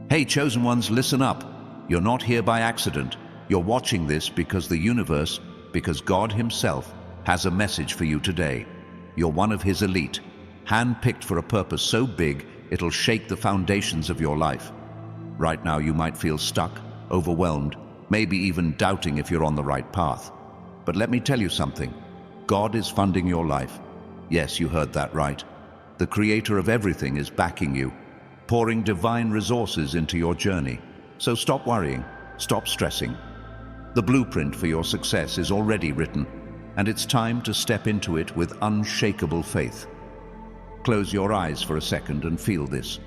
Hey, chosen ones, listen up. You're not here by accident. You're watching this because the universe, because God Himself, has a message for you today. You're one of His elite, hand-picked for a purpose so big it'll shake the foundations of your life. Right now you might feel stuck, overwhelmed, maybe even doubting if you're on the right path. But let me tell you something. God is funding your life. Yes, you heard that right. The Creator of everything is backing you, pouring divine resources into your journey. So stop worrying, stop stressing. The blueprint for your success is already written, and it's time to step into it with unshakable faith. Close your eyes for a second and feel this.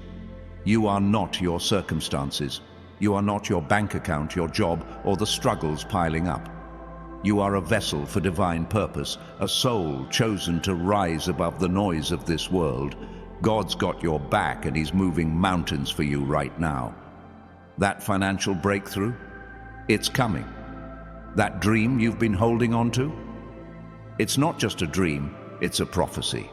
You are not your circumstances. You are not your bank account, your job, or the struggles piling up. You are a vessel for divine purpose, a soul chosen to rise above the noise of this world. God's got your back and He's moving mountains for you right now. That financial breakthrough, it's coming. That dream you've been holding on to, it's not just a dream, it's a prophecy.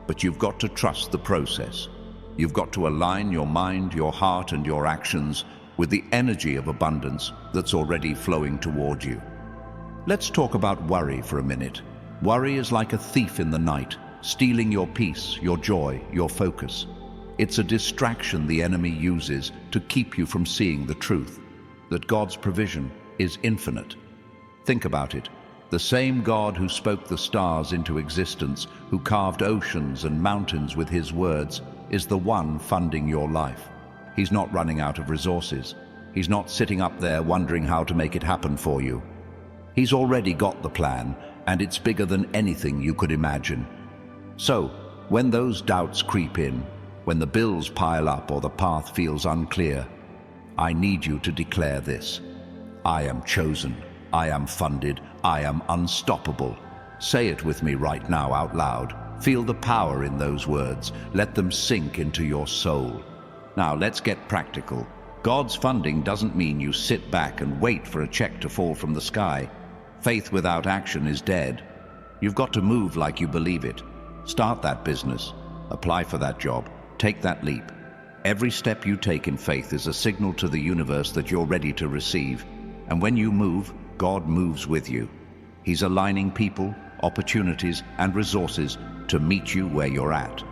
But you've got to trust the process. You've got to align your mind, your heart, and your actions with the energy of abundance that's already flowing toward you. Let's talk about worry for a minute. Worry is like a thief in the night, stealing your peace, your joy, your focus. It's a distraction the enemy uses to keep you from seeing the truth, that God's provision is infinite. Think about it. The same God who spoke the stars into existence, who carved oceans and mountains with His words, is the one funding your life. He's not running out of resources. He's not sitting up there wondering how to make it happen for you. He's already got the plan, and it's bigger than anything you could imagine. So, when those doubts creep in, when the bills pile up or the path feels unclear, I need you to declare this. I am chosen. I am funded. I am unstoppable. Say it with me right now out loud. Feel the power in those words. Let them sink into your soul. Now, let's get practical. God's funding doesn't mean you sit back and wait for a check to fall from the sky. Faith without action is dead. You've got to move like you believe it. Start that business. Apply for that job. Take that leap. Every step you take in faith is a signal to the universe that you're ready to receive. And when you move, God moves with you. He's aligning people, opportunities, and resources to meet you where you're at.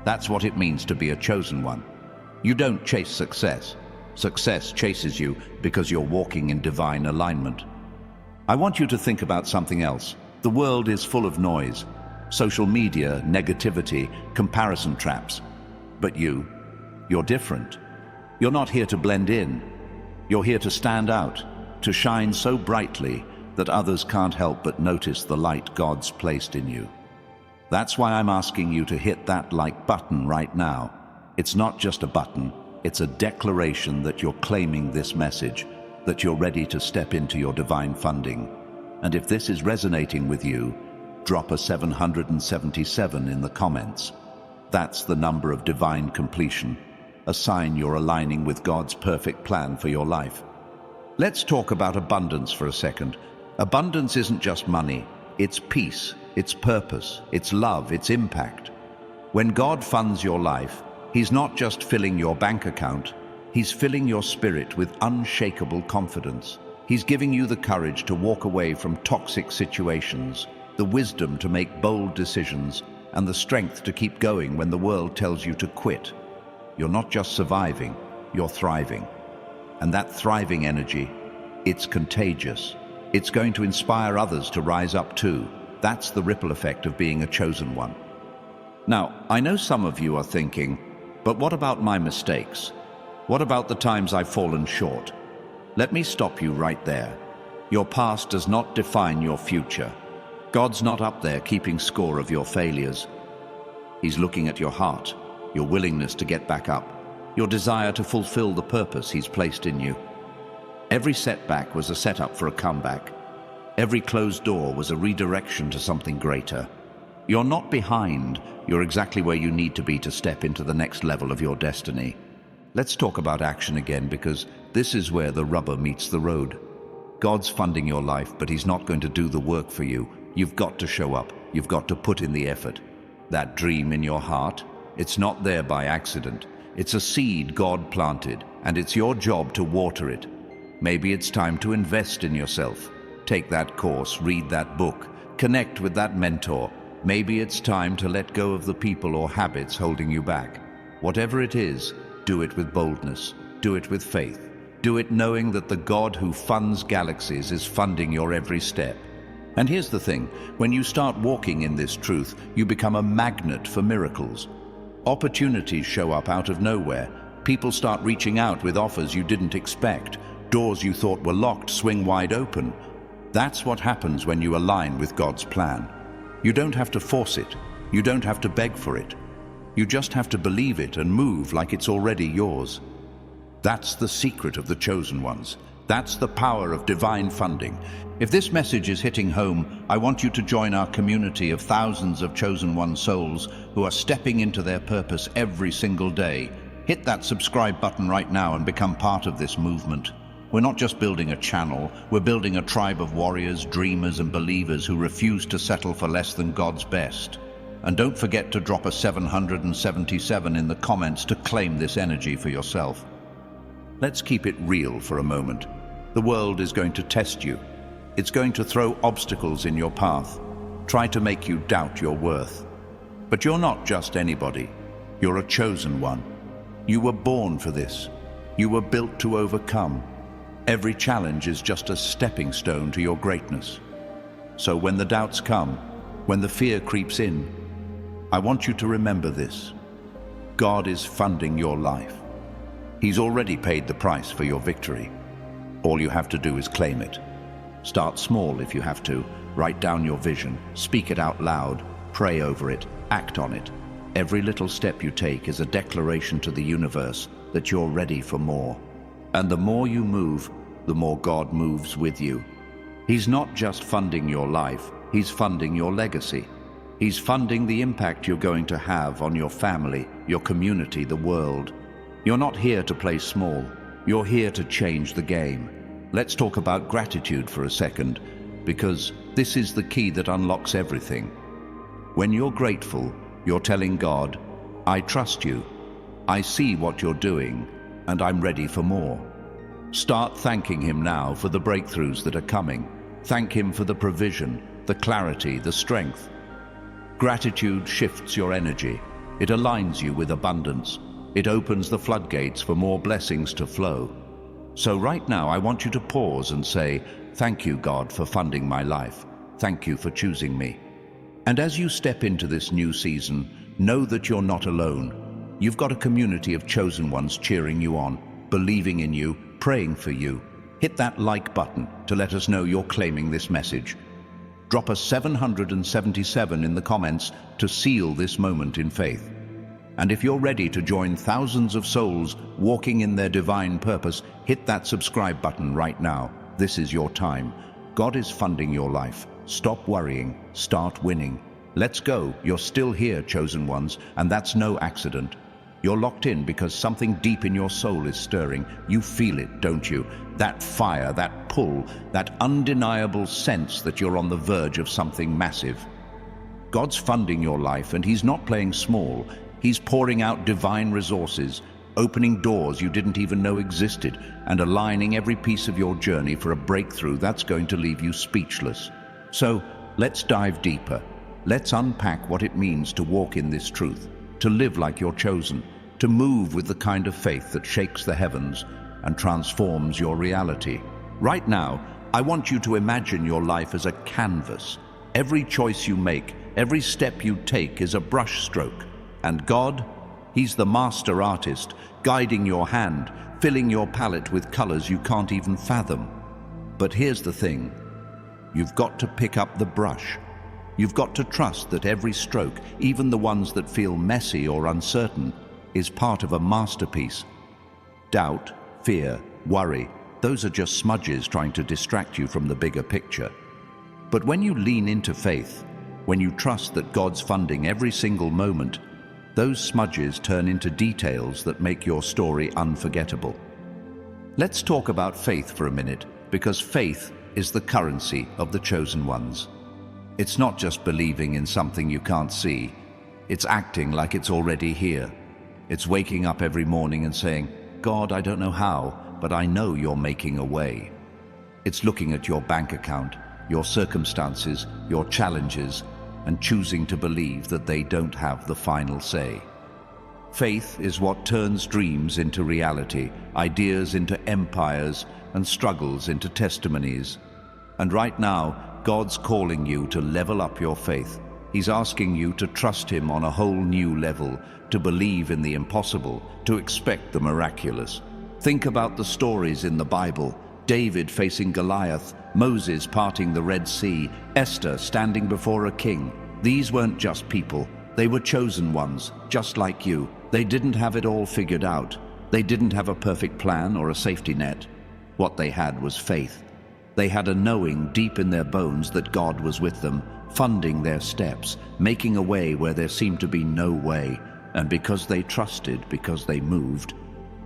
That's what it means to be a chosen one. You don't chase success. Success chases you because you're walking in divine alignment. I want you to think about something else. The world is full of noise. Social media, negativity, comparison traps. But you're different. You're not here to blend in. You're here to stand out, to shine so brightly that others can't help but notice the light God's placed in you. That's why I'm asking you to hit that like button right now. It's not just a button, it's a declaration that you're claiming this message, that you're ready to step into your divine funding. And if this is resonating with you, drop a 777 in the comments. That's the number of divine completion, a sign you're aligning with God's perfect plan for your life. Let's talk about abundance for a second. Abundance isn't just money, it's peace, it's purpose, it's love, it's impact. When God funds your life, He's not just filling your bank account, He's filling your spirit with unshakable confidence. He's giving you the courage to walk away from toxic situations, the wisdom to make bold decisions, and the strength to keep going when the world tells you to quit. You're not just surviving, you're thriving. And that thriving energy, it's contagious. It's going to inspire others to rise up too. That's the ripple effect of being a chosen one. Now, I know some of you are thinking, but what about my mistakes? What about the times I've fallen short? Let me stop you right there. Your past does not define your future. God's not up there keeping score of your failures. He's looking at your heart, your willingness to get back up, your desire to fulfill the purpose He's placed in you. Every setback was a setup for a comeback. Every closed door was a redirection to something greater. You're not behind, you're exactly where you need to be to step into the next level of your destiny. Let's talk about action again, because this is where the rubber meets the road. God's funding your life, but He's not going to do the work for you. You've got to show up. You've got to put in the effort. That dream in your heart, it's not there by accident. It's a seed God planted. and it's your job to water it. Maybe it's time to invest in yourself. Take that course, read that book, connect with that mentor. Maybe it's time to let go of the people or habits holding you back. Whatever it is, do it with boldness, do it with faith. Do it knowing that the God who funds galaxies is funding your every step. And here's the thing, when you start walking in this truth, you become a magnet for miracles. Opportunities show up out of nowhere. People start reaching out with offers you didn't expect. Doors you thought were locked swing wide open. That's what happens when you align with God's plan. You don't have to force it. You don't have to beg for it. You just have to believe it and move like it's already yours. That's the secret of the chosen ones. That's the power of divine funding. If this message is hitting home, I want you to join our community of thousands of chosen one souls who are stepping into their purpose every single day. Hit that subscribe button right now and become part of this movement. We're not just building a channel, we're building a tribe of warriors, dreamers, and believers who refuse to settle for less than God's best. And don't forget to drop a 777 in the comments to claim this energy for yourself. Let's keep it real for a moment. The world is going to test you. It's going to throw obstacles in your path, try to make you doubt your worth. But you're not just anybody. You're a chosen one. You were born for this. You were built to overcome. Every challenge is just a stepping stone to your greatness. So when the doubts come, when the fear creeps in, I want you to remember this. God is funding your life. He's already paid the price for your victory. All you have to do is claim it. Start small if you have to. Write down your vision, speak it out loud, pray over it, act on it. Every little step you take is a declaration to the universe that you're ready for more. And the more you move, the more God moves with you. He's not just funding your life, He's funding your legacy. He's funding the impact you're going to have on your family, your community, the world. You're not here to play small. You're here to change the game. Let's talk about gratitude for a second, because this is the key that unlocks everything. When you're grateful, you're telling God, I trust you. I see what you're doing, and I'm ready for more. Start thanking Him now for the breakthroughs that are coming. Thank Him for the provision, the clarity, the strength. Gratitude shifts your energy. It aligns you with abundance. It opens the floodgates for more blessings to flow. So right now, I want you to pause and say, thank you, God, for funding my life. Thank you for choosing me. And as you step into this new season, know that you're not alone. You've got a community of chosen ones cheering you on, believing in you, praying for you. Hit that like button to let us know you're claiming this message. Drop a 777 in the comments to seal this moment in faith. And if you're ready to join thousands of souls walking in their divine purpose, hit that subscribe button right now. This is your time. God is funding your life. Stop worrying. Start winning. Let's go. You're still here, chosen ones, and that's no accident. You're locked in because something deep in your soul is stirring. You feel it, don't you? That fire, that pull, that undeniable sense that you're on the verge of something massive. God's funding your life, and He's not playing small. He's pouring out divine resources, opening doors you didn't even know existed, and aligning every piece of your journey for a breakthrough that's going to leave you speechless. So let's dive deeper. Let's unpack what it means to walk in this truth, to live like you're chosen, to move with the kind of faith that shakes the heavens and transforms your reality. Right now, I want you to imagine your life as a canvas. Every choice you make, every step you take is a brush stroke. And God, He's the master artist, guiding your hand, filling your palette with colors you can't even fathom. But here's the thing. You've got to pick up the brush. You've got to trust that every stroke, even the ones that feel messy or uncertain, is part of a masterpiece. Doubt, fear, worry, those are just smudges trying to distract you from the bigger picture. But when you lean into faith, when you trust that God's funding every single moment, those smudges turn into details that make your story unforgettable. Let's talk about faith for a minute, because faith is the currency of the chosen ones. It's not just believing in something you can't see. It's acting like it's already here. It's waking up every morning and saying, God, I don't know how, but I know you're making a way. It's looking at your bank account, your circumstances, your challenges, and choosing to believe that they don't have the final say. Faith is what turns dreams into reality, ideas into empires, and struggles into testimonies. And right now, God's calling you to level up your faith. He's asking you to trust Him on a whole new level, to believe in the impossible, to expect the miraculous. Think about the stories in the Bible: David facing Goliath, Moses parting the Red Sea, Esther standing before a king. These weren't just people. They were chosen ones, just like you. They didn't have it all figured out. They didn't have a perfect plan or a safety net. What they had was faith. They had a knowing deep in their bones that God was with them, funding their steps, making a way where there seemed to be no way. And because they trusted, because they moved,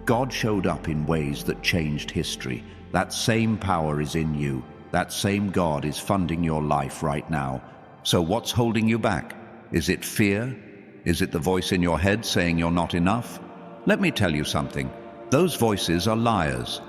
God showed up in ways that changed history. That same power is in you. That same God is funding your life right now. So what's holding you back? Is it fear? Is it the voice in your head saying you're not enough? Let me tell you something. Those voices are liars.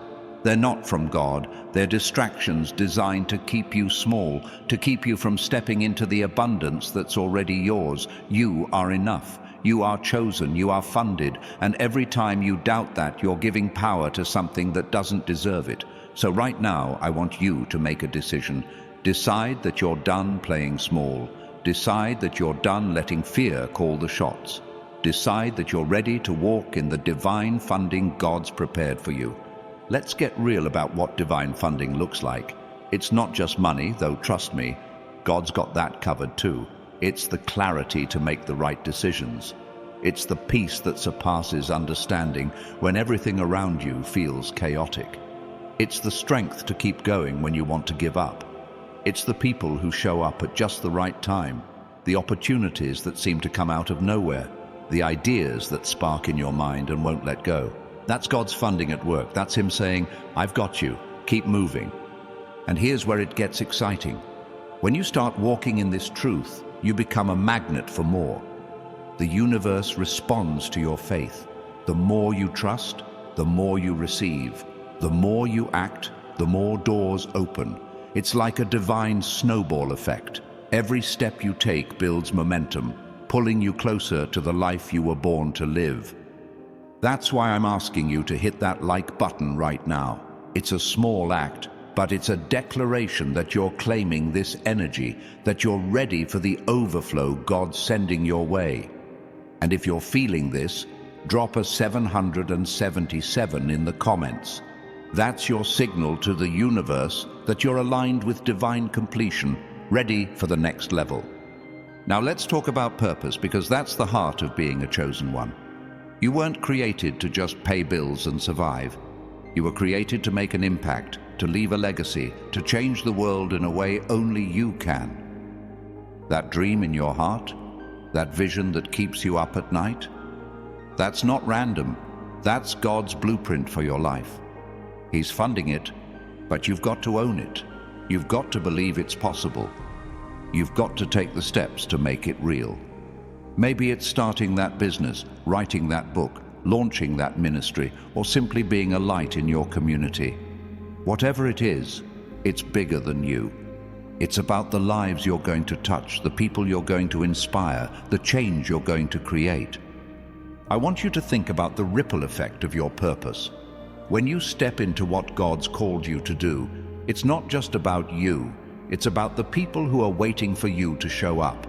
They're not from God. They're distractions designed to keep you small, to keep you from stepping into the abundance that's already yours. You are enough. You are chosen. You are funded. And every time you doubt that, you're giving power to something that doesn't deserve it. So right now, I want you to make a decision. Decide that you're done playing small. Decide that you're done letting fear call the shots. Decide that you're ready to walk in the divine funding God's prepared for you. Let's get real about what divine funding looks like. It's not just money, though trust me, God's got that covered too. It's the clarity to make the right decisions. It's the peace that surpasses understanding when everything around you feels chaotic. It's the strength to keep going when you want to give up. It's the people who show up at just the right time, the opportunities that seem to come out of nowhere, the ideas that spark in your mind and won't let go. That's God's funding at work. That's Him saying, I've got you, keep moving. And here's where it gets exciting. When you start walking in this truth, you become a magnet for more. The universe responds to your faith. The more you trust, the more you receive. The more you act, the more doors open. It's like a divine snowball effect. Every step you take builds momentum, pulling you closer to the life you were born to live. That's why I'm asking you to hit that like button right now. It's a small act, but it's a declaration that you're claiming this energy, that you're ready for the overflow God's sending your way. And if you're feeling this, drop a 777 in the comments. That's your signal to the universe that you're aligned with divine completion, ready for the next level. Now let's talk about purpose, because that's the heart of being a chosen one. You weren't created to just pay bills and survive. You were created to make an impact, to leave a legacy, to change the world in a way only you can. That dream in your heart, that vision that keeps you up at night, that's not random. That's God's blueprint for your life. He's funding it, but you've got to own it. You've got to believe it's possible. You've got to take the steps to make it real. Maybe it's starting that business, writing that book, launching that ministry, or simply being a light in your community. Whatever it is, it's bigger than you. It's about the lives you're going to touch, the people you're going to inspire, the change you're going to create. I want you to think about the ripple effect of your purpose. When you step into what God's called you to do, it's not just about you. It's about the people who are waiting for you to show up.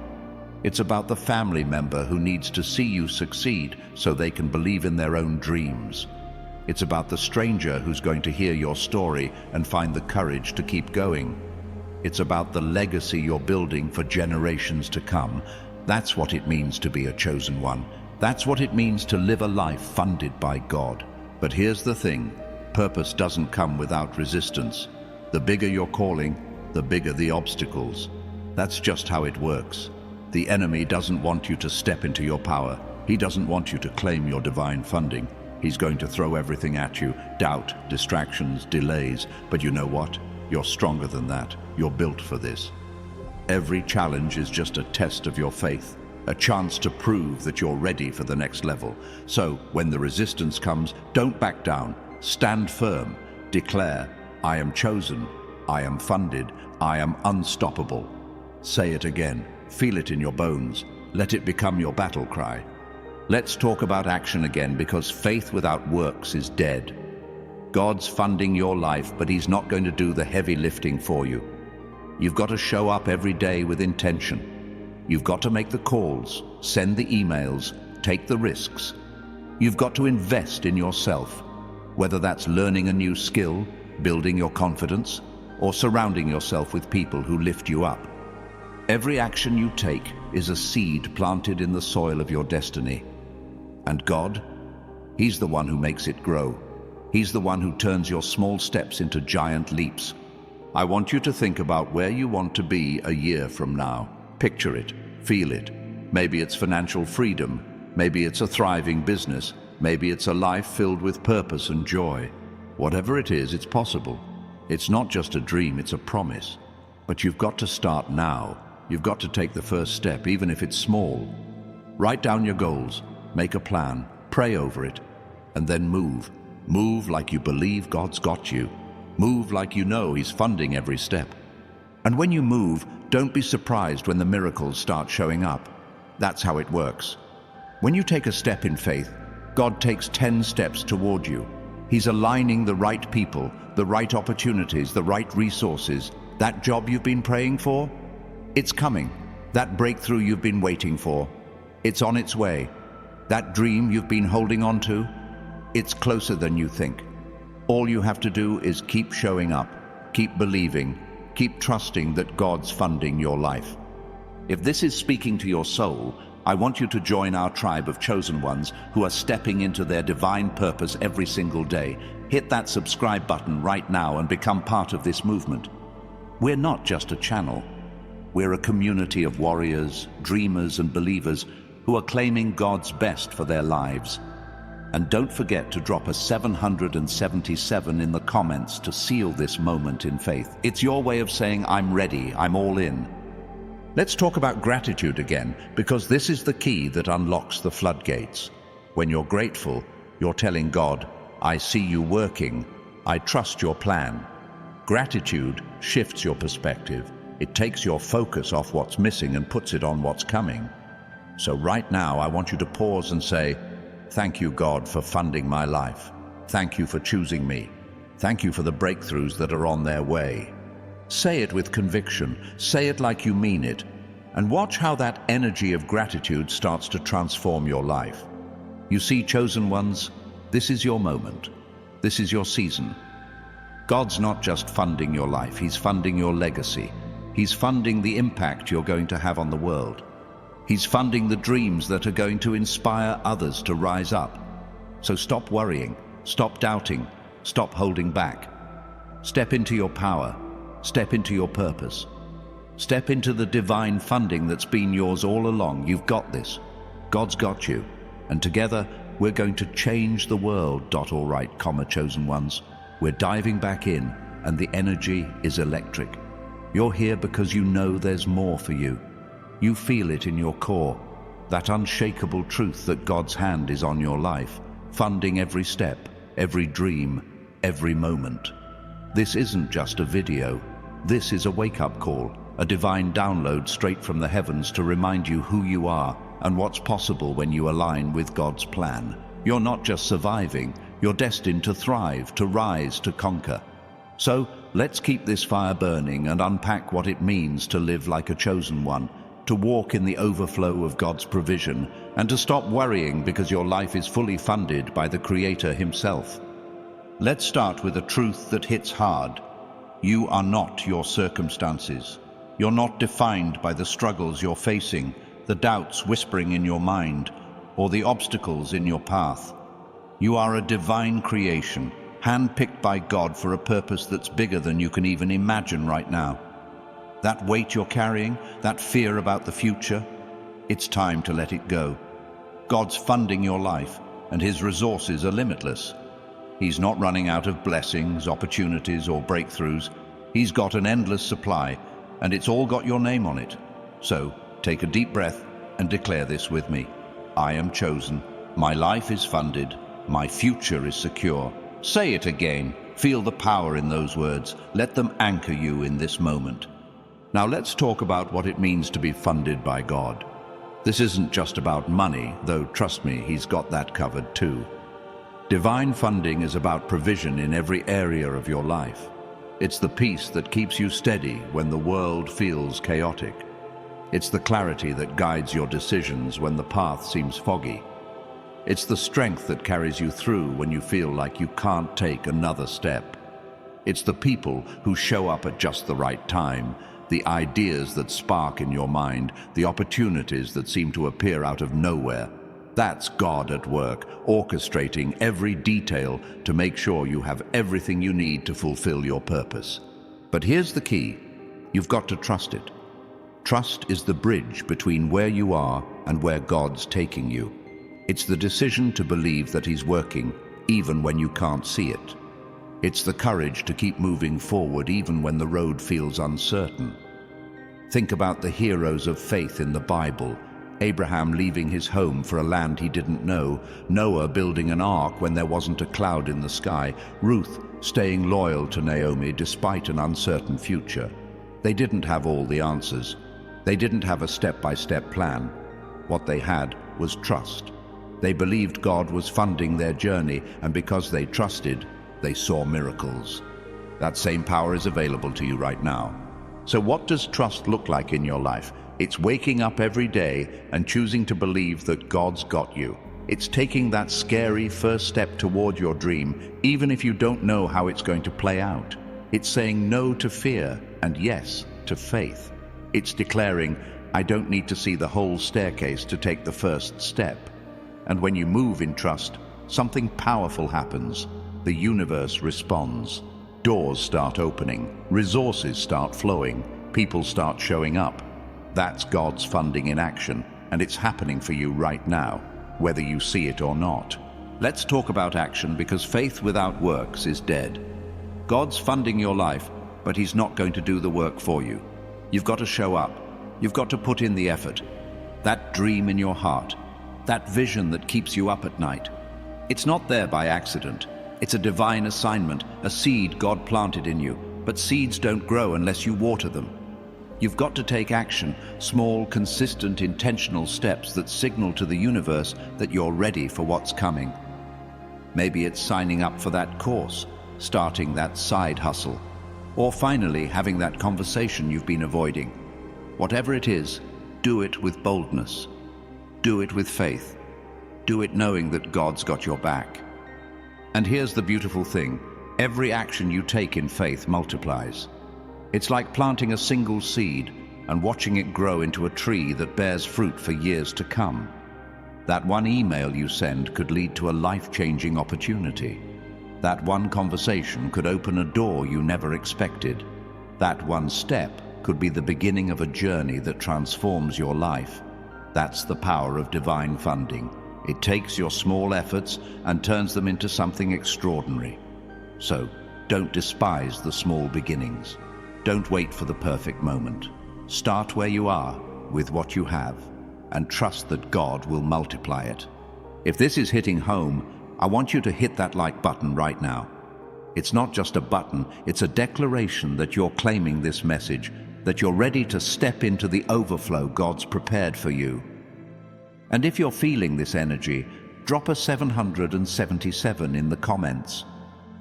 It's about the family member who needs to see you succeed so they can believe in their own dreams. It's about the stranger who's going to hear your story and find the courage to keep going. It's about the legacy you're building for generations to come. That's what it means to be a chosen one. That's what it means to live a life funded by God. But here's the thing, purpose doesn't come without resistance. The bigger your calling, the bigger the obstacles. That's just how it works. The enemy doesn't want you to step into your power. He doesn't want you to claim your divine funding. He's going to throw everything at you, doubt, distractions, delays. But you know what? You're stronger than that. You're built for this. Every challenge is just a test of your faith. a chance to prove that you're ready for the next level. So, when the resistance comes, don't back down. Stand firm. Declare, I am chosen, I am funded, I am unstoppable. Say it again. Feel it in your bones. Let it become your battle cry. Let's talk about action again, because faith without works is dead. God's funding your life, but He's not going to do the heavy lifting for you. You've got to show up every day with intention. You've got to make the calls, send the emails, take the risks. You've got to invest in yourself, whether that's learning a new skill, building your confidence, or surrounding yourself with people who lift you up. Every action you take is a seed planted in the soil of your destiny. And God, He's the one who makes it grow. He's the one who turns your small steps into giant leaps. I want you to think about where you want to be a year from now. Picture it, feel it. Maybe it's financial freedom. Maybe it's a thriving business. Maybe it's a life filled with purpose and joy. Whatever it is, it's possible. It's not just a dream, it's a promise. But you've got to start now. You've got to take the first step, even if it's small. Write down your goals, make a plan, pray over it, and then move. Move like you believe God's got you. Move like you know He's funding every step. And when you move, don't be surprised when the miracles start showing up. That's how it works. When you take a step in faith, God takes 10 steps toward you. He's aligning the right people, the right opportunities, the right resources. That job you've been praying for, it's coming. That breakthrough you've been waiting for, it's on its way. That dream you've been holding on to, it's closer than you think. All you have to do is keep showing up, keep believing, keep trusting that God's funding your life. If this is speaking to your soul, I want you to join our tribe of chosen ones who are stepping into their divine purpose every single day. Hit that subscribe button right now and become part of this movement. We're not just a channel. We're a community of warriors, dreamers, and believers who are claiming God's best for their lives. And don't forget to drop a 777 in the comments to seal this moment in faith. It's your way of saying, I'm ready, I'm all in. Let's talk about gratitude again, because this is the key that unlocks the floodgates. When you're grateful, you're telling God, I see you working, I trust your plan. Gratitude shifts your perspective. It takes your focus off what's missing and puts it on what's coming. So right now, I want you to pause and say, thank you, God, for funding my life. Thank you for choosing me. Thank you for the breakthroughs that are on their way. Say it with conviction. Say it like you mean it. And watch how that energy of gratitude starts to transform your life. You see, chosen ones, this is your moment. This is your season. God's not just funding your life, He's funding your legacy. He's funding the impact you're going to have on the world. He's funding the dreams that are going to inspire others to rise up. So stop worrying, stop doubting, stop holding back. Step into your power, step into your purpose. Step into the divine funding that's been yours all along. You've got this. God's got you. And together, we're going to change the world. All right, chosen ones. We're diving back in, and the energy is electric. You're here because you know there's more for you. You feel it in your core, that unshakable truth that God's hand is on your life, funding every step, every dream, every moment. This isn't just a video. This is a wake-up call, a divine download straight from the heavens to remind you who you are and what's possible when you align with God's plan. You're not just surviving, you're destined to thrive, to rise, to conquer. So let's keep this fire burning and unpack what it means to live like a chosen one, to walk in the overflow of God's provision, and to stop worrying because your life is fully funded by the Creator Himself. Let's start with a truth that hits hard. You are not your circumstances. You're not defined by the struggles you're facing, the doubts whispering in your mind, or the obstacles in your path. You are a divine creation, handpicked by God for a purpose that's bigger than you can even imagine right now. That weight you're carrying, that fear about the future, it's time to let it go. God's funding your life, and His resources are limitless. He's not running out of blessings, opportunities, or breakthroughs. He's got an endless supply, and it's all got your name on it. So, take a deep breath, and declare this with me. I am chosen. My life is funded. My future is secure. Say it again. Feel the power in those words. Let them anchor you in this moment. Now let's talk about what it means to be funded by God. This isn't just about money, though trust me, He's got that covered too. Divine funding is about provision in every area of your life. It's the peace that keeps you steady when the world feels chaotic. It's the clarity that guides your decisions when the path seems foggy. It's the strength that carries you through when you feel like you can't take another step. It's the people who show up at just the right time, the ideas that spark in your mind, the opportunities that seem to appear out of nowhere. That's God at work, orchestrating every detail to make sure you have everything you need to fulfill your purpose. But here's the key. You've got to trust it. Trust is the bridge between where you are and where God's taking you. It's the decision to believe that He's working, even when you can't see it. It's the courage to keep moving forward even when the road feels uncertain. Think about the heroes of faith in the Bible. Abraham leaving his home for a land he didn't know, Noah building an ark when there wasn't a cloud in the sky, Ruth staying loyal to Naomi despite an uncertain future. They didn't have all the answers. They didn't have a step-by-step plan. What they had was trust. They believed God was funding their journey, and because they trusted, they saw miracles. That same power is available to you right now. So what does trust look like in your life? It's waking up every day and choosing to believe that God's got you. It's taking that scary first step toward your dream, even if you don't know how it's going to play out. It's saying no to fear and yes to faith. It's declaring, I don't need to see the whole staircase to take the first step. And when you move in trust, something powerful happens. The universe responds. Doors start opening. Resources start flowing. People start showing up. That's God's funding in action, and it's happening for you right now, whether you see it or not. Let's talk about action, because faith without works is dead. God's funding your life, but He's not going to do the work for you. You've got to show up. You've got to put in the effort. That dream in your heart, that vision that keeps you up at night. It's not there by accident. It's a divine assignment, a seed God planted in you. But seeds don't grow unless you water them. You've got to take action, small, consistent, intentional steps that signal to the universe that you're ready for what's coming. Maybe it's signing up for that course, starting that side hustle, or finally having that conversation you've been avoiding. Whatever it is, do it with boldness. Do it with faith. Do it knowing that God's got your back. And here's the beautiful thing. Every action you take in faith multiplies. It's like planting a single seed and watching it grow into a tree that bears fruit for years to come. That one email you send could lead to a life-changing opportunity. That one conversation could open a door you never expected. That one step could be the beginning of a journey that transforms your life. That's the power of divine funding. It takes your small efforts and turns them into something extraordinary. So, don't despise the small beginnings. Don't wait for the perfect moment. Start where you are, with what you have, and trust that God will multiply it. If this is hitting home, I want you to hit that like button right now. It's not just a button, it's a declaration that you're claiming this message, that you're ready to step into the overflow God's prepared for you. And if you're feeling this energy, drop a 777 in the comments.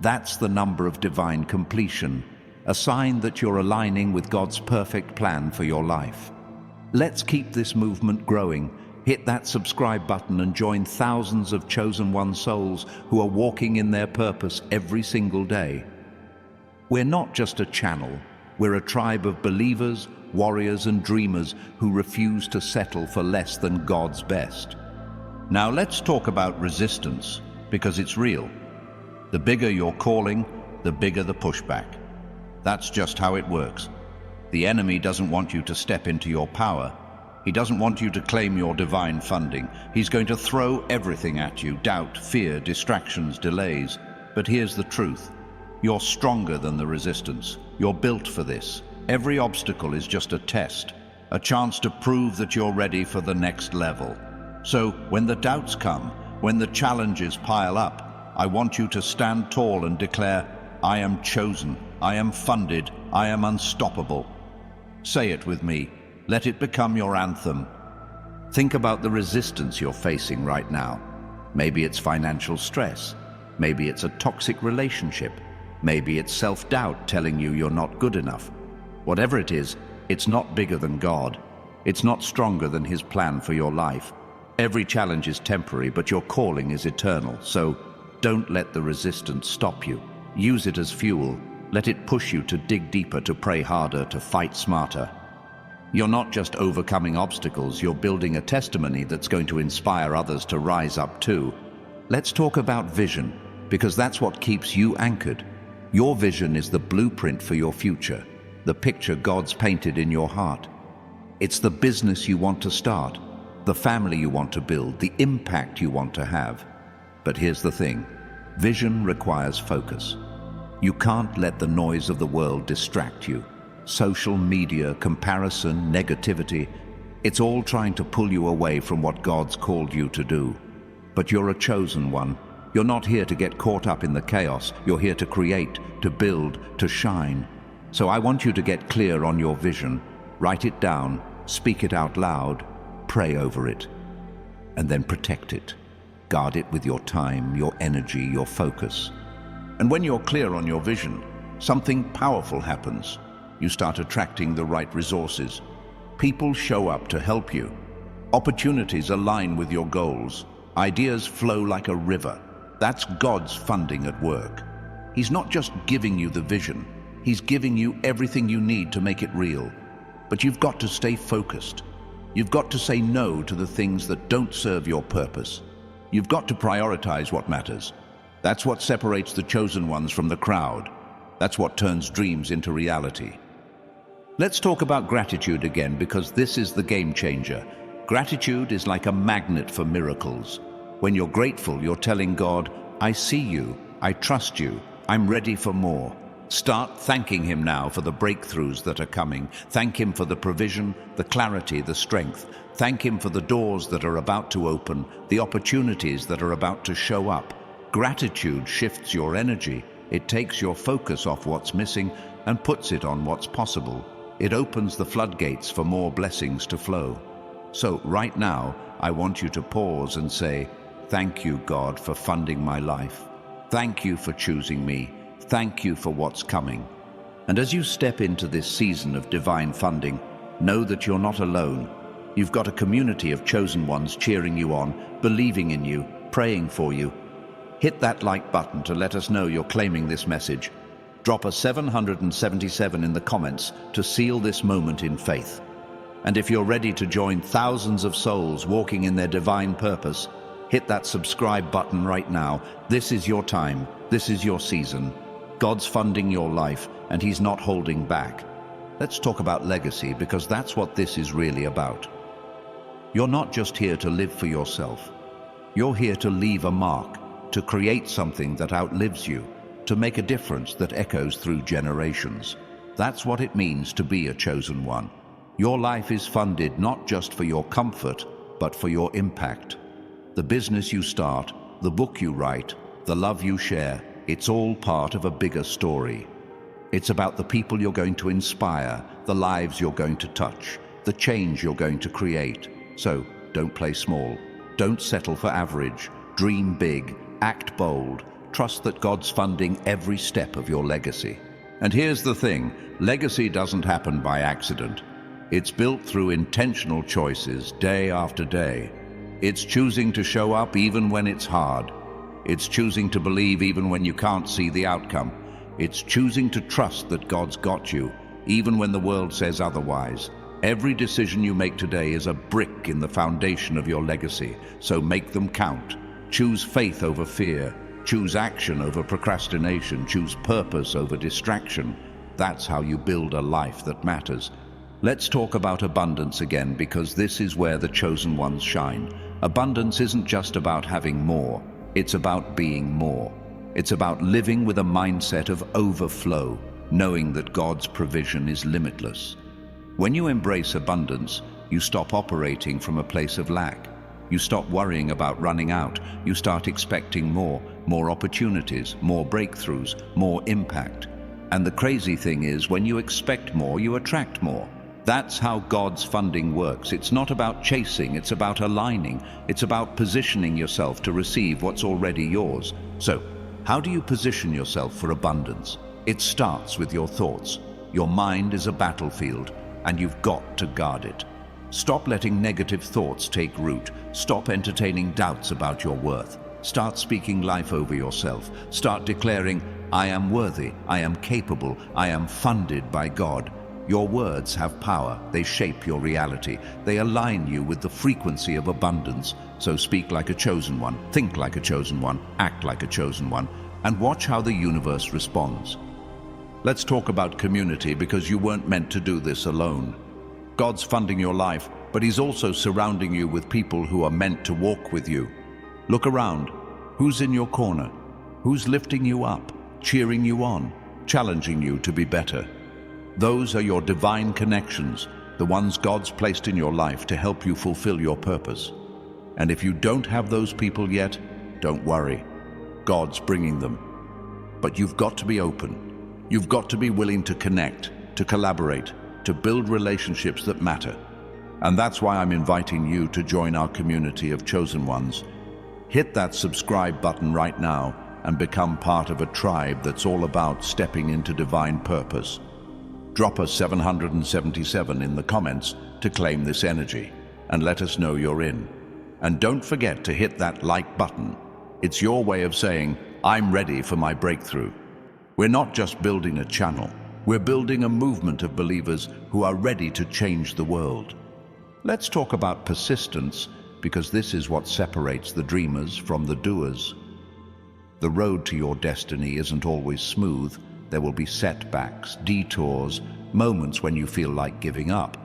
That's the number of divine completion, a sign that you're aligning with God's perfect plan for your life. Let's keep this movement growing. Hit that subscribe button and join thousands of chosen one souls who are walking in their purpose every single day. We're not just a channel, we're a tribe of believers, warriors and dreamers who refuse to settle for less than God's best. Now let's talk about resistance, because it's real. The bigger your calling, the bigger the pushback. That's just how it works. The enemy doesn't want you to step into your power. He doesn't want you to claim your divine funding. He's going to throw everything at you: doubt, fear, distractions, delays. But here's the truth. You're stronger than the resistance. You're built for this. Every obstacle is just a test. a chance to prove that you're ready for the next level. So when the doubts come, when the challenges pile up, I want you to stand tall and declare, I am chosen, I am funded, I am unstoppable. Say it with me. Let it become your anthem. Think about the resistance you're facing right now. Maybe it's financial stress. Maybe it's a toxic relationship. Maybe it's self-doubt telling you you're not good enough. Whatever it is, it's not bigger than God. It's not stronger than His plan for your life. Every challenge is temporary, but your calling is eternal. So don't let the resistance stop you. Use it as fuel. Let it push you to dig deeper, to pray harder, to fight smarter. You're not just overcoming obstacles, you're building a testimony that's going to inspire others to rise up too. Let's talk about vision, because that's what keeps you anchored. Your vision is the blueprint for your future, the picture God's painted in your heart. It's the business you want to start, the family you want to build, the impact you want to have. But here's the thing, vision requires focus. You can't let the noise of the world distract you. Social media, comparison, negativity, it's all trying to pull you away from what God's called you to do. But you're a chosen one. You're not here to get caught up in the chaos. You're here to create, to build, to shine. So I want you to get clear on your vision. Write it down, speak it out loud, pray over it, and then protect it. Guard it with your time, your energy, your focus. And when you're clear on your vision, something powerful happens. You start attracting the right resources. People show up to help you. Opportunities align with your goals. Ideas flow like a river. That's God's funding at work. He's not just giving you the vision. He's giving you everything you need to make it real. But you've got to stay focused. You've got to say no to the things that don't serve your purpose. You've got to prioritize what matters. That's what separates the chosen ones from the crowd. That's what turns dreams into reality. Let's talk about gratitude again, because this is the game changer. Gratitude is like a magnet for miracles. When you're grateful, you're telling God, I see you, I trust you, I'm ready for more. Start thanking Him now for the breakthroughs that are coming. Thank Him for the provision, the clarity, the strength. Thank Him for the doors that are about to open, the opportunities that are about to show up. Gratitude shifts your energy. It takes your focus off what's missing and puts it on what's possible. It opens the floodgates for more blessings to flow. So right now, I want you to pause and say, thank you, God, for funding my life. Thank you for choosing me. Thank you for what's coming. And as you step into this season of divine funding, know that you're not alone. You've got a community of chosen ones cheering you on, believing in you, praying for you. Hit that like button to let us know you're claiming this message. Drop a 777 in the comments to seal this moment in faith. And if you're ready to join thousands of souls walking in their divine purpose, hit that subscribe button right now. This is your time. This is your season. God's funding your life, and He's not holding back. Let's talk about legacy, because that's what this is really about. You're not just here to live for yourself. You're here to leave a mark, to create something that outlives you, to make a difference that echoes through generations. That's what it means to be a chosen one. Your life is funded not just for your comfort, but for your impact. The business you start, the book you write, the love you share, it's all part of a bigger story. It's about the people you're going to inspire, the lives you're going to touch, the change you're going to create. So don't play small. Don't settle for average. Dream big. Act bold. Trust that God's funding every step of your legacy. And here's the thing, legacy doesn't happen by accident. It's built through intentional choices day after day. It's choosing to show up even when it's hard. It's choosing to believe even when you can't see the outcome. It's choosing to trust that God's got you, even when the world says otherwise. Every decision you make today is a brick in the foundation of your legacy, so make them count. Choose faith over fear. Choose action over procrastination. Choose purpose over distraction. That's how you build a life that matters. Let's talk about abundance again, because this is where the chosen ones shine. Abundance isn't just about having more. It's about being more. It's about living with a mindset of overflow, knowing that God's provision is limitless. When you embrace abundance, you stop operating from a place of lack. You stop worrying about running out. You start expecting more opportunities, more breakthroughs, more impact. And the crazy thing is, when you expect more, you attract more. That's how God's funding works. It's not about chasing, it's about aligning. It's about positioning yourself to receive what's already yours. So, how do you position yourself for abundance? It starts with your thoughts. Your mind is a battlefield, and you've got to guard it. Stop letting negative thoughts take root. Stop entertaining doubts about your worth. Start speaking life over yourself. Start declaring, I am worthy, I am capable, I am funded by God. Your words have power. They shape your reality. They align you with the frequency of abundance. So speak like a chosen one, think like a chosen one, act like a chosen one, and watch how the universe responds. Let's talk about community, because you weren't meant to do this alone. God's funding your life, but He's also surrounding you with people who are meant to walk with you. Look around. Who's in your corner? Who's lifting you up, cheering you on, challenging you to be better? Those are your divine connections, the ones God's placed in your life to help you fulfill your purpose. And if you don't have those people yet, don't worry. God's bringing them. But you've got to be open. You've got to be willing to connect, to collaborate, to build relationships that matter. And that's why I'm inviting you to join our community of chosen ones. Hit that subscribe button right now and become part of a tribe that's all about stepping into divine purpose. Drop us 777 in the comments to claim this energy and let us know you're in. And don't forget to hit that like button. It's your way of saying, I'm ready for my breakthrough. We're not just building a channel, we're building a movement of believers who are ready to change the world. Let's talk about persistence, because this is what separates the dreamers from the doers. The road to your destiny isn't always smooth. There will be setbacks, detours, moments when you feel like giving up.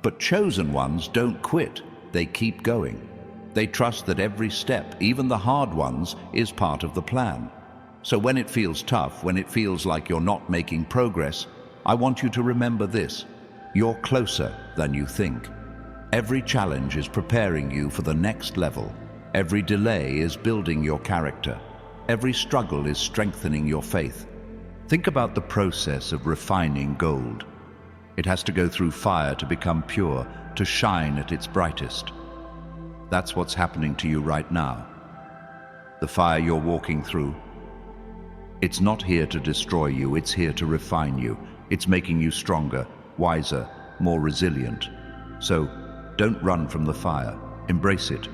But chosen ones don't quit. They keep going. They trust that every step, even the hard ones, is part of the plan. So when it feels tough, when it feels like you're not making progress, I want you to remember this: you're closer than you think. Every challenge is preparing you for the next level. Every delay is building your character. Every struggle is strengthening your faith. Think about the process of refining gold. It has to go through fire to become pure, to shine at its brightest. That's what's happening to you right now. The fire you're walking through, it's not here to destroy you, it's here to refine you. It's making you stronger, wiser, more resilient. So, don't run from the fire. Embrace it.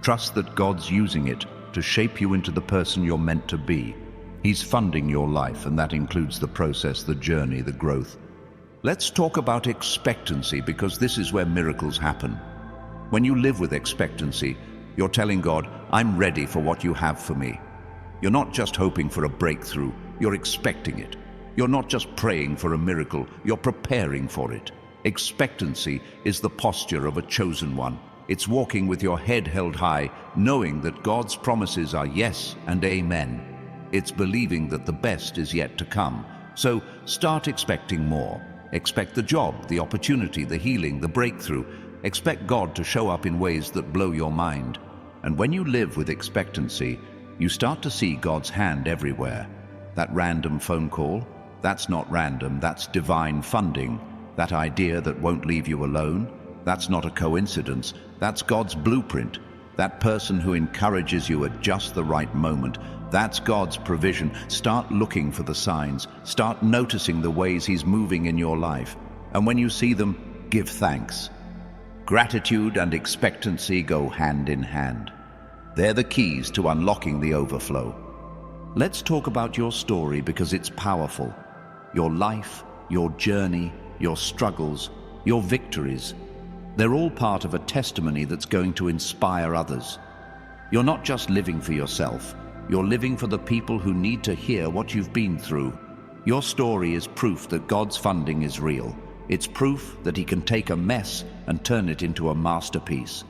Trust that God's using it to shape you into the person you're meant to be. He's funding your life, and that includes the process, the journey, the growth. Let's talk about expectancy, because this is where miracles happen. When you live with expectancy, you're telling God, I'm ready for what you have for me. You're not just hoping for a breakthrough, you're expecting it. You're not just praying for a miracle, you're preparing for it. Expectancy is the posture of a chosen one. It's walking with your head held high, knowing that God's promises are yes and amen. It's believing that the best is yet to come. So start expecting more. Expect the job, the opportunity, the healing, the breakthrough. Expect God to show up in ways that blow your mind. And when you live with expectancy, you start to see God's hand everywhere. That random phone call, that's not random, that's divine funding. That idea that won't leave you alone, that's not a coincidence, that's God's blueprint. That person who encourages you at just the right moment, that's God's provision. Start looking for the signs. Start noticing the ways He's moving in your life. And when you see them, give thanks. Gratitude and expectancy go hand in hand. They're the keys to unlocking the overflow. Let's talk about your story, because it's powerful. Your life, your journey, your struggles, your victories. They're all part of a testimony that's going to inspire others. You're not just living for yourself. You're living for the people who need to hear what you've been through. Your story is proof that God's funding is real. It's proof that He can take a mess and turn it into a masterpiece.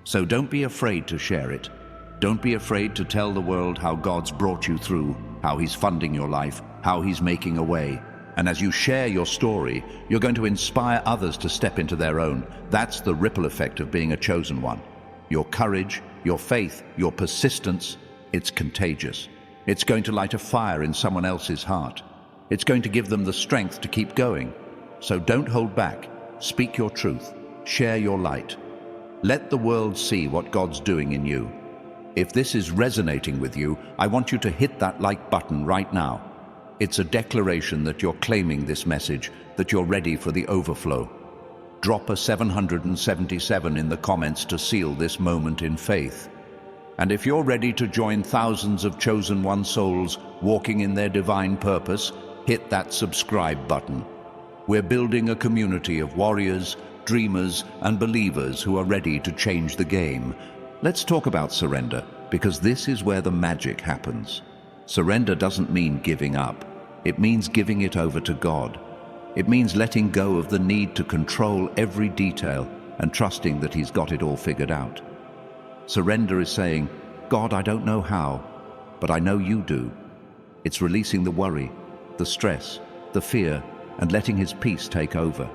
So don't be afraid to share it. Don't be afraid to tell the world how God's brought you through, how He's funding your life, how He's making a way. And as you share your story, you're going to inspire others to step into their own. That's the ripple effect of being a chosen one. Your courage, your faith, your persistence, it's contagious. It's going to light a fire in someone else's heart. It's going to give them the strength to keep going. So don't hold back. Speak your truth. Share your light. Let the world see what God's doing in you. If this is resonating with you, I want you to hit that like button right now. It's a declaration that you're claiming this message, that you're ready for the overflow. Drop a 777 in the comments to seal this moment in faith. And if you're ready to join thousands of chosen one souls walking in their divine purpose, hit that subscribe button. We're building a community of warriors, dreamers, and believers who are ready to change the game. Let's talk about surrender, because this is where the magic happens. Surrender doesn't mean giving up. It means giving it over to God. It means letting go of the need to control every detail and trusting that He's got it all figured out. Surrender is saying, God, I don't know how, but I know you do. It's releasing the worry, the stress, the fear, and letting His peace take over.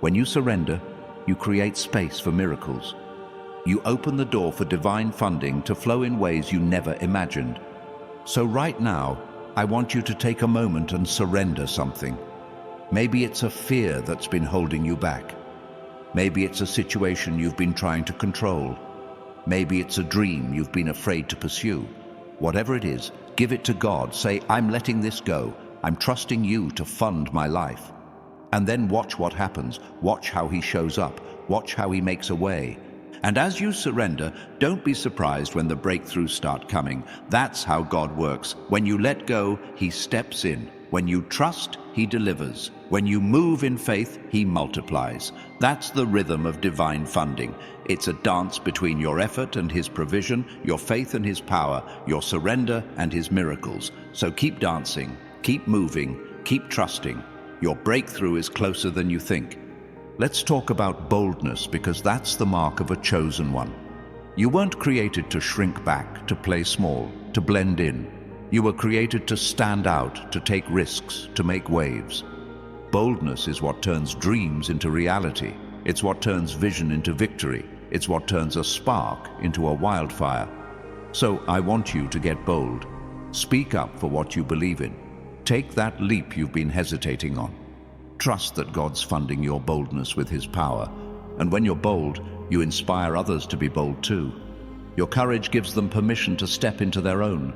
When you surrender, you create space for miracles. You open the door for divine funding to flow in ways you never imagined. So right now, I want you to take a moment and surrender something. Maybe it's a fear that's been holding you back. Maybe it's a situation you've been trying to control. Maybe it's a dream you've been afraid to pursue. Whatever it is, give it to God. Say, I'm letting this go. I'm trusting you to fund my life. And then watch what happens. Watch how He shows up. Watch how He makes a way. And as you surrender, don't be surprised when the breakthroughs start coming. That's how God works. When you let go, He steps in. When you trust, He delivers. When you move in faith, He multiplies. That's the rhythm of divine funding. It's a dance between your effort and His provision, your faith and His power, your surrender and His miracles. So keep dancing, keep moving, keep trusting. Your breakthrough is closer than you think. Let's talk about boldness, because that's the mark of a chosen one. You weren't created to shrink back, to play small, to blend in. You were created to stand out, to take risks, to make waves. Boldness is what turns dreams into reality. It's what turns vision into victory. It's what turns a spark into a wildfire. So I want you to get bold. Speak up for what you believe in. Take that leap you've been hesitating on. Trust that God's funding your boldness with His power. And when you're bold, you inspire others to be bold too. Your courage gives them permission to step into their own.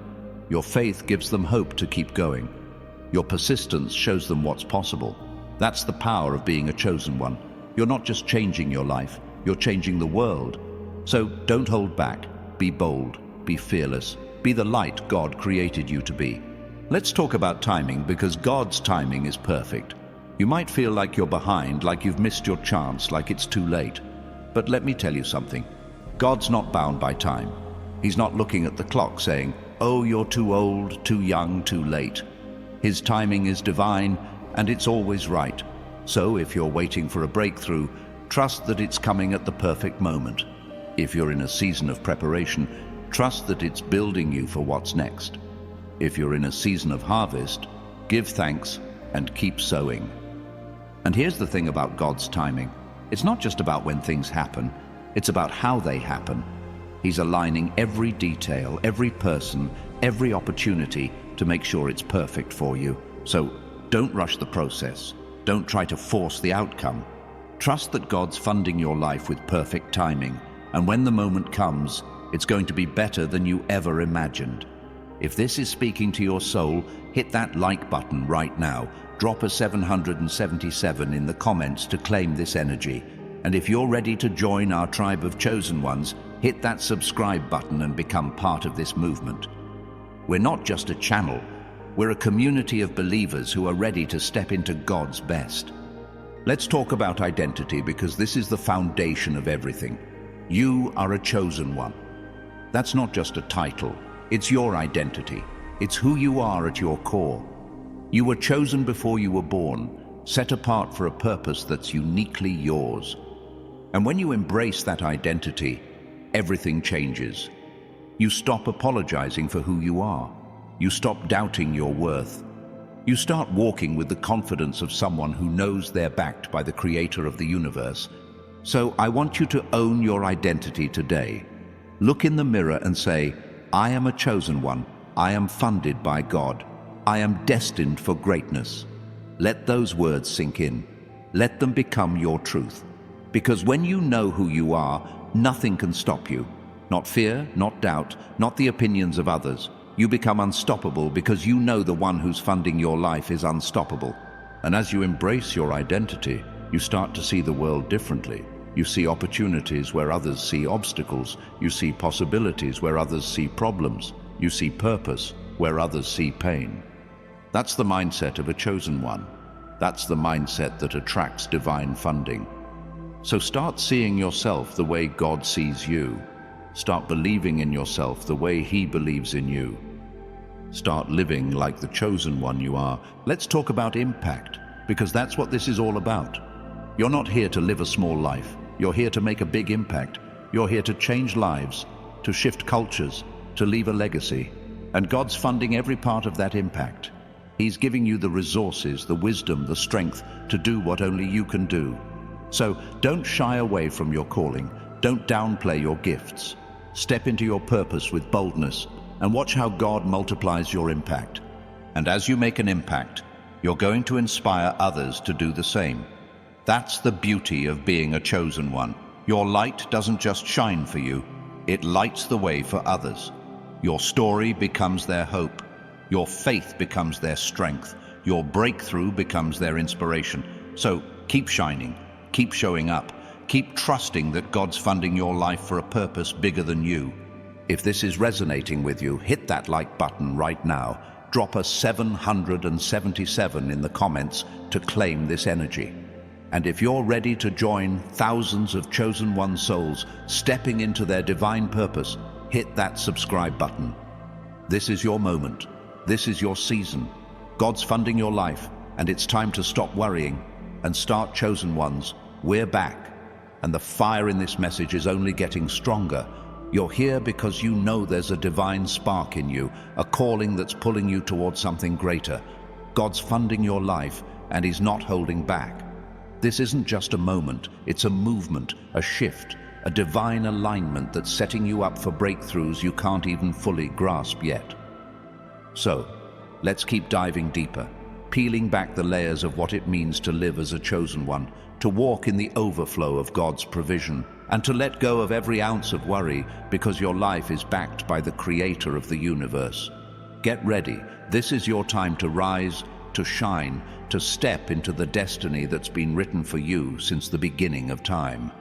Your faith gives them hope to keep going. Your persistence shows them what's possible. That's the power of being a chosen one. You're not just changing your life, you're changing the world. So don't hold back. Be bold, be fearless, be the light God created you to be. Let's talk about timing, because God's timing is perfect. You might feel like you're behind, like you've missed your chance, like it's too late. But let me tell you something. God's not bound by time. He's not looking at the clock saying, oh, you're too old, too young, too late. His timing is divine, and it's always right. So if you're waiting for a breakthrough, trust that it's coming at the perfect moment. If you're in a season of preparation, trust that it's building you for what's next. If you're in a season of harvest, give thanks and keep sowing. And here's the thing about God's timing. It's not just about when things happen, it's about how they happen. He's aligning every detail, every person, every opportunity to make sure it's perfect for you. So don't rush the process. Don't try to force the outcome. Trust that God's funding your life with perfect timing, and when the moment comes, it's going to be better than you ever imagined. If this is speaking to your soul, hit that like button right now. Drop a 777 in the comments to claim this energy. And if you're ready to join our tribe of chosen ones, hit that subscribe button and become part of this movement. We're not just a channel, we're a community of believers who are ready to step into God's best. Let's talk about identity, because this is the foundation of everything. You are a chosen one. That's not just a title, it's your identity. It's who you are at your core. You were chosen before you were born, set apart for a purpose that's uniquely yours. And when you embrace that identity, everything changes. You stop apologizing for who you are. You stop doubting your worth. You start walking with the confidence of someone who knows they're backed by the creator of the universe. So I want you to own your identity today. Look in the mirror and say, I am a chosen one. I am funded by God. I am destined for greatness. Let those words sink in. Let them become your truth. Because when you know who you are, nothing can stop you. Not fear, not doubt, not the opinions of others. You become unstoppable because you know the one who's funding your life is unstoppable. And as you embrace your identity, you start to see the world differently. You see opportunities where others see obstacles. You see possibilities where others see problems. You see purpose where others see pain. That's the mindset of a chosen one. That's the mindset that attracts divine funding. So start seeing yourself the way God sees you. Start believing in yourself the way He believes in you. Start living like the chosen one you are. Let's talk about impact, because that's what this is all about. You're not here to live a small life. You're here to make a big impact. You're here to change lives, to shift cultures, to leave a legacy. And God's funding every part of that impact. He's giving you the resources, the wisdom, the strength to do what only you can do. So don't shy away from your calling. Don't downplay your gifts. Step into your purpose with boldness and watch how God multiplies your impact. And as you make an impact, you're going to inspire others to do the same. That's the beauty of being a chosen one. Your light doesn't just shine for you, it lights the way for others. Your story becomes their hope. Your faith becomes their strength. Your breakthrough becomes their inspiration. So keep shining, keep showing up, keep trusting that God's funding your life for a purpose bigger than you. If this is resonating with you, hit that like button right now. Drop a 777 in the comments to claim this energy. And if you're ready to join thousands of chosen one souls stepping into their divine purpose, hit that subscribe button. This is your moment. This is your season. God's funding your life, and it's time to stop worrying and start, chosen ones. We're back, and the fire in this message is only getting stronger. You're here because you know there's a divine spark in you, a calling that's pulling you towards something greater. God's funding your life, and He's not holding back. This isn't just a moment, it's a movement, a shift, a divine alignment that's setting you up for breakthroughs you can't even fully grasp yet. So, let's keep diving deeper, peeling back the layers of what it means to live as a chosen one, to walk in the overflow of God's provision, and to let go of every ounce of worry because your life is backed by the Creator of the universe. Get ready. This is your time to rise, to shine, to step into the destiny that's been written for you since the beginning of time.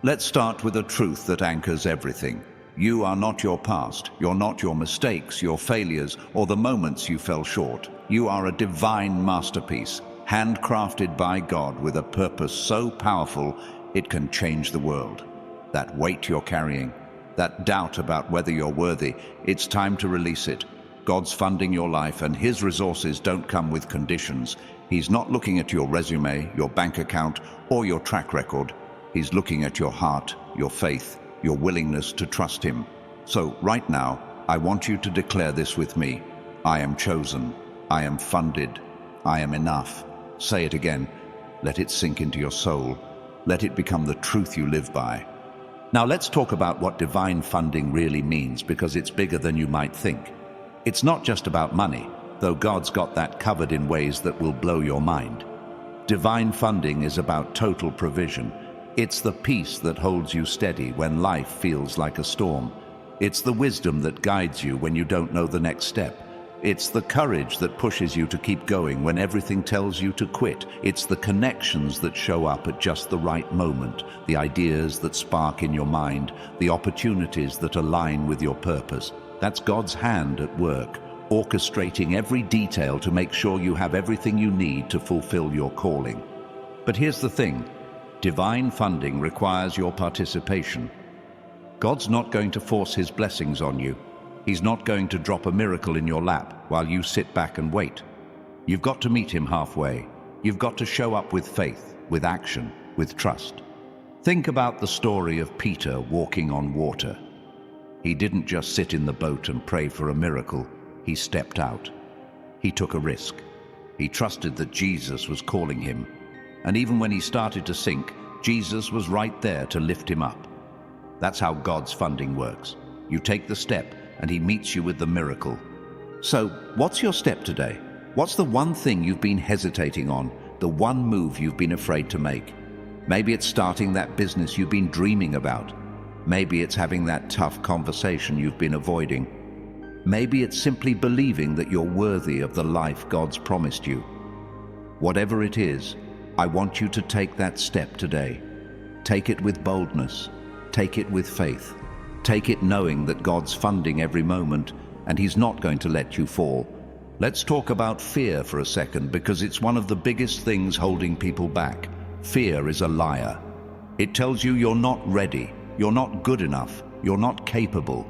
Let's start with a truth that anchors everything. You are not your past. You're not your mistakes, your failures, or the moments you fell short. You are a divine masterpiece, handcrafted by God with a purpose so powerful it can change the world. That weight you're carrying, that doubt about whether you're worthy, it's time to release it. God's funding your life, and His resources don't come with conditions. He's not looking at your resume, your bank account, or your track record. He's looking at your heart, your faith, your willingness to trust Him. So right now, I want you to declare this with me. I am chosen. I am funded. I am enough. Say it again. Let it sink into your soul. Let it become the truth you live by. Now let's talk about what divine funding really means, because it's bigger than you might think. It's not just about money, though God's got that covered in ways that will blow your mind. Divine funding is about total provision. It's the peace that holds you steady when life feels like a storm. It's the wisdom that guides you when you don't know the next step. It's the courage that pushes you to keep going when everything tells you to quit. It's the connections that show up at just the right moment, the ideas that spark in your mind, the opportunities that align with your purpose. That's God's hand at work, orchestrating every detail to make sure you have everything you need to fulfill your calling. But here's the thing. Divine funding requires your participation. God's not going to force His blessings on you. He's not going to drop a miracle in your lap while you sit back and wait. You've got to meet Him halfway. You've got to show up with faith, with action, with trust. Think about the story of Peter walking on water. He didn't just sit in the boat and pray for a miracle. He stepped out. He took a risk. He trusted that Jesus was calling him. And even when he started to sink, Jesus was right there to lift him up. That's how God's funding works. You take the step and he meets you with the miracle. So, what's your step today? What's the one thing you've been hesitating on, the one move you've been afraid to make? Maybe it's starting that business you've been dreaming about. Maybe it's having that tough conversation you've been avoiding. Maybe it's simply believing that you're worthy of the life God's promised you. Whatever it is, I want you to take that step today. Take it with boldness. Take it with faith. Take it knowing that God's funding every moment and He's not going to let you fall. Let's talk about fear for a second, because it's one of the biggest things holding people back. Fear is a liar. It tells you you're not ready, you're not good enough, you're not capable.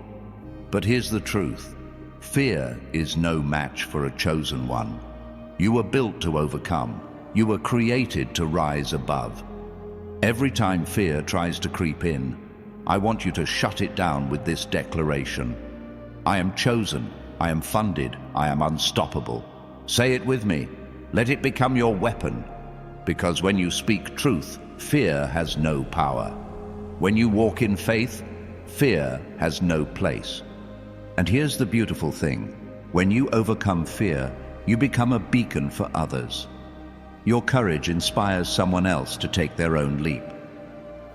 But here's the truth. Fear is no match for a chosen one. You were built to overcome. You were created to rise above. Every time fear tries to creep in, I want you to shut it down with this declaration. I am chosen, I am funded, I am unstoppable. Say it with me. Let it become your weapon. Because when you speak truth, fear has no power. When you walk in faith, fear has no place. And here's the beautiful thing. When you overcome fear, you become a beacon for others. Your courage inspires someone else to take their own leap.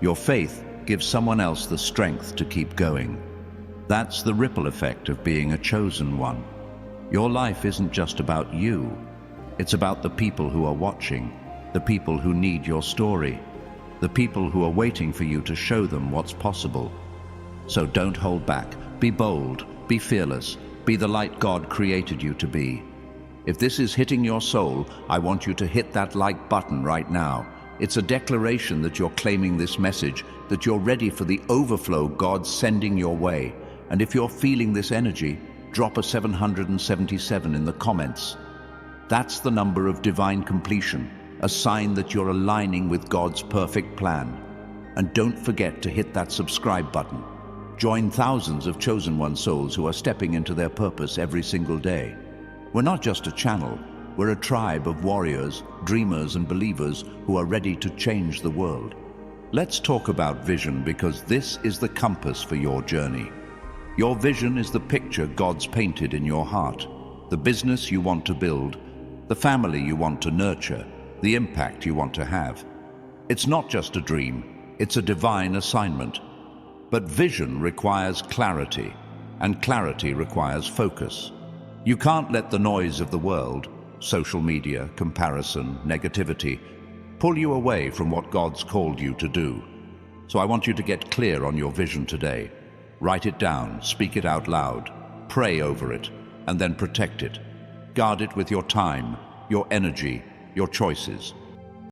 Your faith gives someone else the strength to keep going. That's the ripple effect of being a chosen one. Your life isn't just about you. It's about the people who are watching, the people who need your story, the people who are waiting for you to show them what's possible. So don't hold back. Be bold, be fearless, be the light God created you to be. If this is hitting your soul, I want you to hit that like button right now. It's a declaration that you're claiming this message, that you're ready for the overflow God's sending your way. And if you're feeling this energy, drop a 777 in the comments. That's the number of divine completion, a sign that you're aligning with God's perfect plan. And don't forget to hit that subscribe button. Join thousands of chosen one souls who are stepping into their purpose every single day. We're not just a channel, we're a tribe of warriors, dreamers and believers who are ready to change the world. Let's talk about vision, because this is the compass for your journey. Your vision is the picture God's painted in your heart, the business you want to build, the family you want to nurture, the impact you want to have. It's not just a dream, it's a divine assignment. But vision requires clarity, and clarity requires focus. You can't let the noise of the world, social media, comparison, negativity, pull you away from what God's called you to do. So I want you to get clear on your vision today. Write it down, speak it out loud, pray over it, and then protect it. Guard it with your time, your energy, your choices.